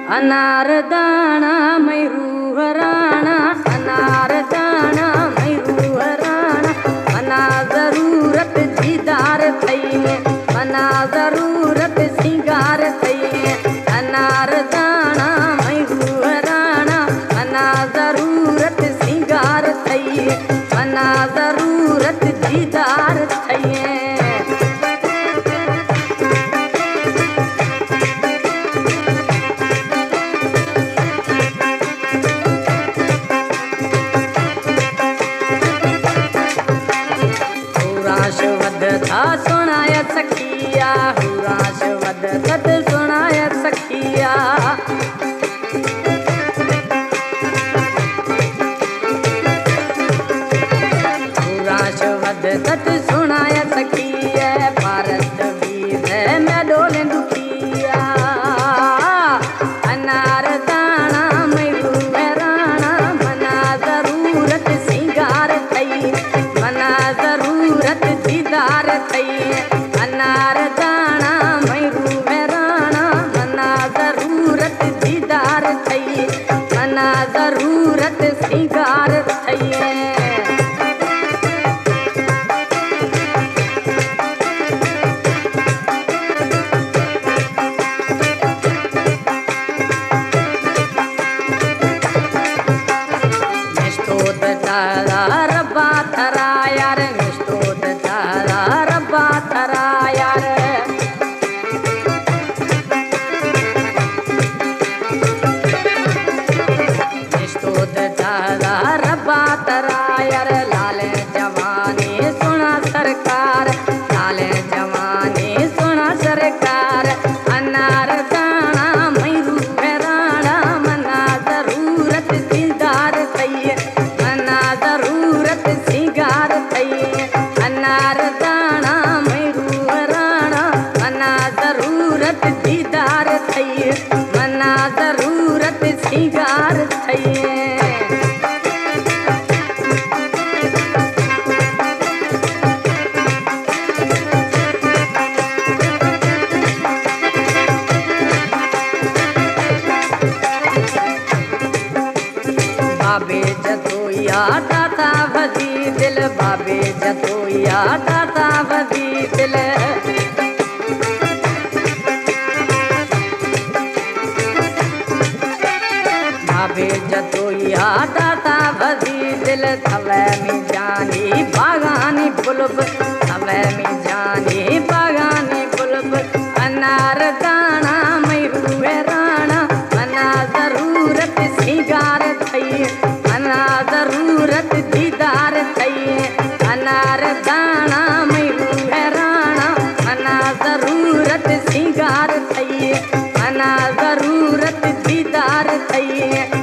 अनार दाना मैरू हराना, अनार दाना मैरू हराना, मना जरूरत दीदार थई, मना जरूरत सिंगार थई। अनार दाना मैरू हराना, मना जरूरत सिंगार थई, मना जरूरत दीदार थई। था सुनाया सखिया, हुराश वदत सुनाया सखिया। हुराश वदत सुनाया सखिया, भारत वीर मैं डोले दुखिया। अनार दाना मैरू हराना, मना जरूरत सिंगार थई, मना जरूरत दीदार थई। अनार दाना मैरू हराना, मना जरूरत दीदार थई, मना जरूरत सिंगार थई। रब्बा थरा यार, निष्ठोद तारा रब्बा थरा यार। निष्ठोद तारा रब्बा थरा यार, लाल जवानी सुना सरकार, लाल जवानी सुना सरकार। अनार दाना मैरू हराना, मना जरूरत दीदार थई, मना जरूरत सिंगार थई। अनार दाना मैरू हराना, मना जरूरत दीदार थई, मना जरूरत सिंगार थई। बाबे जतोया दाता वदी दिल, बाबे जतोया दाता वदी दिल। बाबे जतोया दाता वदी दिल, थवे में जानी बागानी बुलब, थवे में जानी बागानी बुलब। अनार दाना मैरू हराना, मना जरूरत सिंगार थई, मना जरूरत दीदार थई। अनार दाना मैरू हराना, मना जरूरत सिंगार थई, मना जरूरत दीदार थई।